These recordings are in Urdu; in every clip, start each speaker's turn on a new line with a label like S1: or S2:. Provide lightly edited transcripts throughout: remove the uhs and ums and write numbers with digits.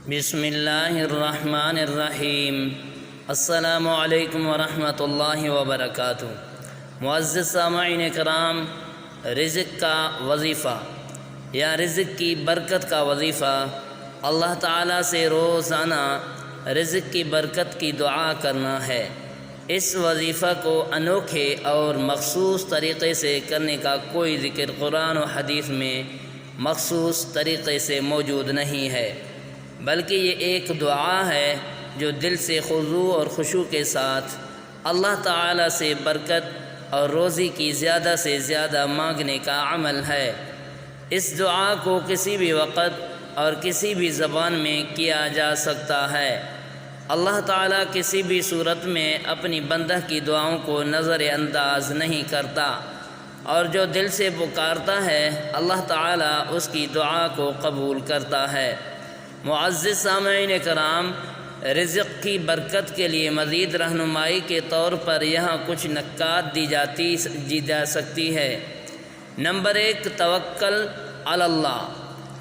S1: بسم اللہ الرحمن الرحیم۔ السلام علیکم ورحمۃ اللہ وبرکاتہ۔ معزز سامعین کرام، رزق کا وظیفہ یا رزق کی برکت کا وظیفہ اللہ تعالیٰ سے روزانہ رزق کی برکت کی دعا کرنا ہے۔ اس وظیفہ کو انوکھے اور مخصوص طریقے سے کرنے کا کوئی ذکر قرآن و حدیث میں مخصوص طریقے سے موجود نہیں ہے، بلکہ یہ ایک دعا ہے جو دل سے خضوع اور خشوع کے ساتھ اللہ تعالیٰ سے برکت اور روزی کی زیادہ سے زیادہ مانگنے کا عمل ہے۔ اس دعا کو کسی بھی وقت اور کسی بھی زبان میں کیا جا سکتا ہے۔ اللہ تعالیٰ کسی بھی صورت میں اپنی بندہ کی دعاؤں کو نظر انداز نہیں کرتا، اور جو دل سے پکارتا ہے اللہ تعالیٰ اس کی دعا کو قبول کرتا ہے۔ معزز سامعین کرام، رزق کی برکت کے لیے مزید رہنمائی کے طور پر یہاں کچھ نکات دی جا سکتی ہے۔ نمبر 1، توکل علی اللہ،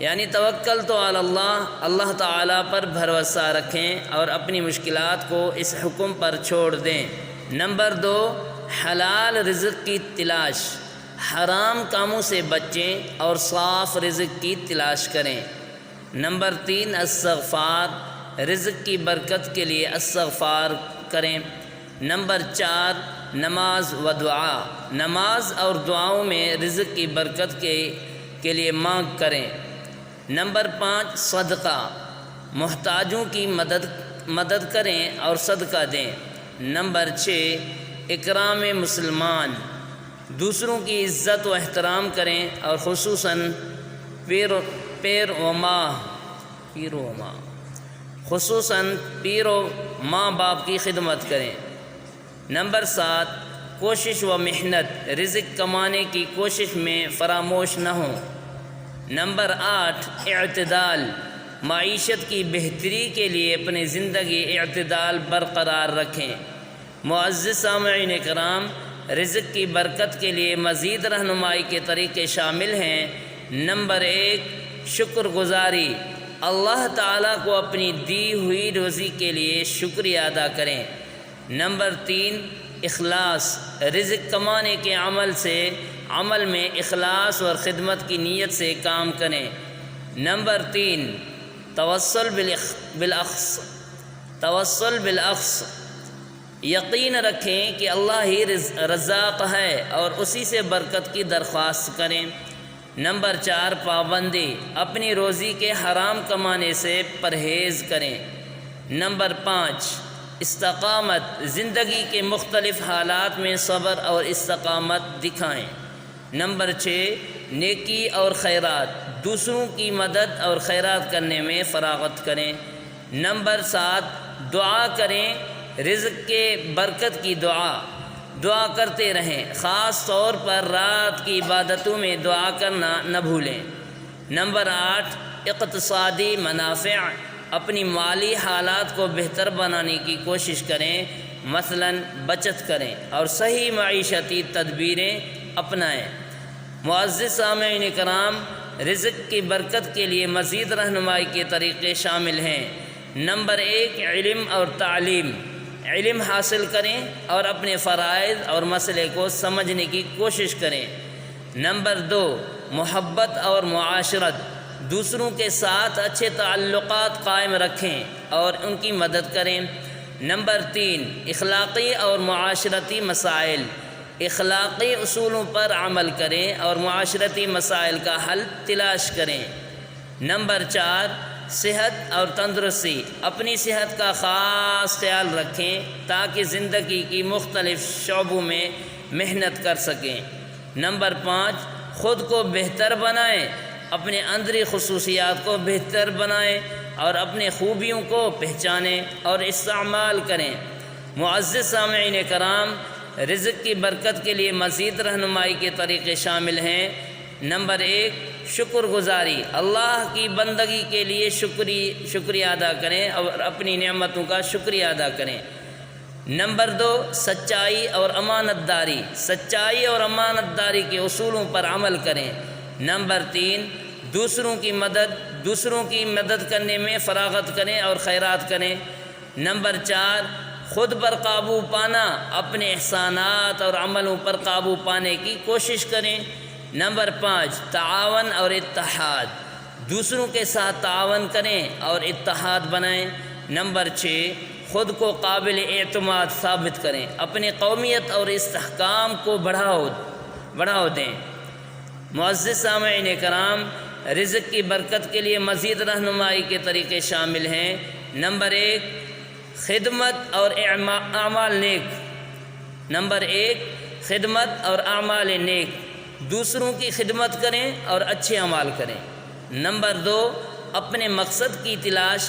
S1: یعنی توکل تو علی اللہ، اللہ تعالیٰ پر بھروسہ رکھیں اور اپنی مشکلات کو اس حکم پر چھوڑ دیں۔ نمبر 2، حلال رزق کی تلاش، حرام کاموں سے بچیں اور صاف رزق کی تلاش کریں۔ نمبر 3، استغفار، رزق کی برکت کے لیے استغفار کریں۔ نمبر 4، نماز و دعا، نماز اور دعاؤں میں رزق کی برکت کے لیے مانگ کریں۔ نمبر 5، صدقہ، محتاجوں کی مدد کریں اور صدقہ دیں۔ نمبر 6، اکرام مسلمان، دوسروں کی عزت و احترام کریں اور خصوصاً پیر و ماں باپ کی خدمت کریں۔ نمبر 7، کوشش و محنت، رزق کمانے کی کوشش میں فراموش نہ ہوں۔ نمبر 8، اعتدال، معیشت کی بہتری کے لیے اپنی زندگی اعتدال برقرار رکھیں۔ معزز سامعین کرام، رزق کی برکت کے لیے مزید رہنمائی کے طریقے شامل ہیں۔ نمبر 1، شکر گزاری، اللہ تعالیٰ کو اپنی دی ہوئی روزی کے لیے شکریہ ادا کریں۔ نمبر 3، اخلاص، رزق کمانے کے عمل میں اخلاص اور خدمت کی نیت سے کام کریں۔ نمبر 3، توسل بالاخص، یقین رکھیں کہ اللہ ہی رزاق ہے اور اسی سے برکت کی درخواست کریں۔ نمبر 4، پابندی، اپنی روزی کے حرام کمانے سے پرہیز کریں۔ نمبر 5، استقامت، زندگی کے مختلف حالات میں صبر اور استقامت دکھائیں۔ نمبر 6، نیکی اور خیرات، دوسروں کی مدد اور خیرات کرنے میں فراغت کریں۔ نمبر 7، دعا کریں، رزق کے برکت کی دعا کرتے رہیں، خاص طور پر رات کی عبادتوں میں دعا کرنا نہ بھولیں۔ نمبر 8، اقتصادی منافع، اپنی مالی حالات کو بہتر بنانے کی کوشش کریں، مثلاً بچت کریں اور صحیح معیشتی تدبیریں اپنائیں۔ معزز سامعین کرام، رزق کی برکت کے لیے مزید رہنمائی کے طریقے شامل ہیں۔ نمبر 1، علم اور تعلیم، علم حاصل کریں اور اپنے فرائض اور مسئلے کو سمجھنے کی کوشش کریں۔ نمبر 2، محبت اور معاشرت، دوسروں کے ساتھ اچھے تعلقات قائم رکھیں اور ان کی مدد کریں۔ نمبر 3، اخلاقی اور معاشرتی مسائل، اخلاقی اصولوں پر عمل کریں اور معاشرتی مسائل کا حل تلاش کریں۔ نمبر 4، صحت اور تندرستی، اپنی صحت کا خاص خیال رکھیں تاکہ زندگی کی مختلف شعبوں میں محنت کر سکیں۔ نمبر 5، خود کو بہتر بنائیں، اپنے اندری خصوصیات کو بہتر بنائیں اور اپنے خوبیوں کو پہچانیں اور استعمال کریں۔ معزز سامعین کرام، رزق کی برکت کے لیے مزید رہنمائی کے طریقے شامل ہیں۔ نمبر 1، شکر گزاری، اللہ کی بندگی کے لیے شکریہ ادا کریں اور اپنی نعمتوں کا شکریہ ادا کریں۔ نمبر 2، سچائی اور امانت داری کے اصولوں پر عمل کریں۔ نمبر 3، دوسروں کی مدد دوسروں کی مدد کرنے میں فراغت کریں اور خیرات کریں۔ نمبر 4 خود پر قابو پانا، اپنے احسانات اور عملوں پر قابو پانے کی کوشش کریں۔ نمبر 5 تعاون اور اتحاد، دوسروں کے ساتھ تعاون کریں اور اتحاد بنائیں۔ نمبر 6 خود کو قابل اعتماد ثابت کریں، اپنی قومیت اور استحکام کو بڑھاؤ دیں۔ معزز سامعین کرام، رزق کی برکت کے لیے مزید رہنمائی کے طریقے شامل ہیں۔ نمبر 1 خدمت اور اعمال نیک۔ نمبر 1 خدمت اور اعمال نیک، دوسروں کی خدمت کریں اور اچھے اعمال کریں۔ نمبر 2 اپنے مقصد کی تلاش،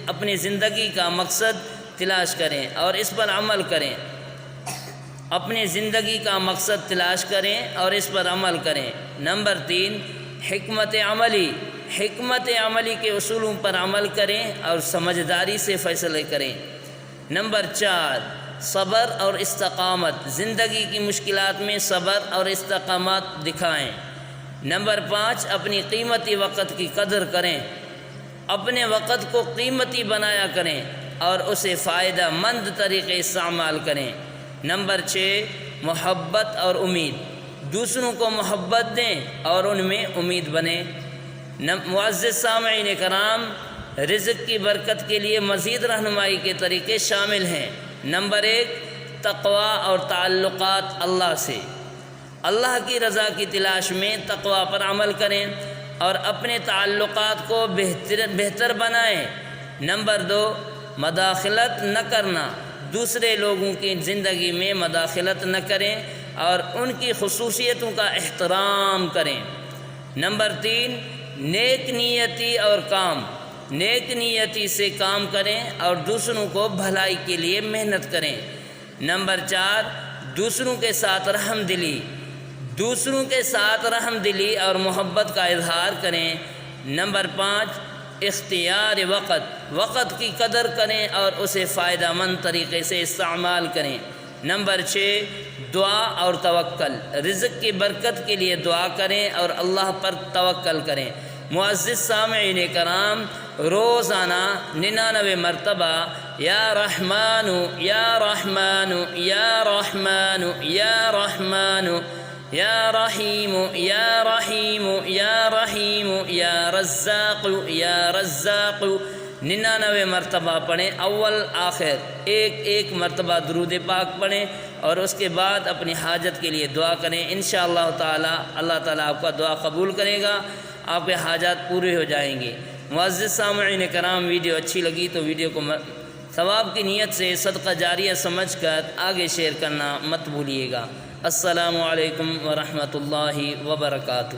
S1: اپنی زندگی کا مقصد تلاش کریں اور اس پر عمل کریں۔ اپنی زندگی کا مقصد تلاش کریں اور اس پر عمل کریں۔ نمبر 3 حکمت عملی کے اصولوں پر عمل کریں اور سمجھداری سے فیصلے کریں۔ نمبر 4 صبر اور استقامت، زندگی کی مشکلات میں صبر اور استقامت دکھائیں۔ نمبر 5 اپنی قیمتی وقت کی قدر کریں، اپنے وقت کو قیمتی بنایا کریں اور اسے فائدہ مند طریقے استعمال کریں۔ نمبر 6 محبت اور امید، دوسروں کو محبت دیں اور ان میں امید بنیں۔ معزز سامعین کرام، رزق کی برکت کے لیے مزید رہنمائی کے طریقے شامل ہیں۔ نمبر 1 تقوی اور تعلقات اللہ سے، اللہ کی رضا کی تلاش میں تقوی پر عمل کریں اور اپنے تعلقات کو بہتر بنائیں۔ نمبر 2 مداخلت نہ کرنا، دوسرے لوگوں کی زندگی میں مداخلت نہ کریں اور ان کی خصوصیتوں کا احترام کریں۔ نمبر 3 نیک نیتی سے کام کریں اور دوسروں کو بھلائی کے لیے محنت کریں۔ نمبر 4 دوسروں کے ساتھ رحم دلی اور محبت کا اظہار کریں۔ نمبر 5 اختیار وقت کی قدر کریں اور اسے فائدہ مند طریقے سے استعمال کریں۔ نمبر 6 دعا اور توکل، رزق کی برکت کے لیے دعا کریں اور اللہ پر توکل کریں۔ معزز سامعین کرام، روزانہ 99 مرتبہ یا رحمان یا رحمان یا رحمان یا رحمان یا رحیم یا رحیم یا رحیم یا رزاق یا رزاق 99 مرتبہ پڑھیں۔ اول آخر ایک مرتبہ درود پاک پڑھیں اور اس کے بعد اپنی حاجت کے لیے دعا کریں۔ انشاءاللہ تعالی اللہ تعالیٰ آپ کا دعا قبول کرے گا، آپ کے حاجات پورے ہو جائیں گے۔ معزز سامعین کرام، ویڈیو اچھی لگی تو ویڈیو کو ثواب کی نیت سے صدقہ جاریہ سمجھ کر آگے شیئر کرنا مت بھولیے گا۔ السلام علیکم ورحمۃ اللہ وبرکاتہ۔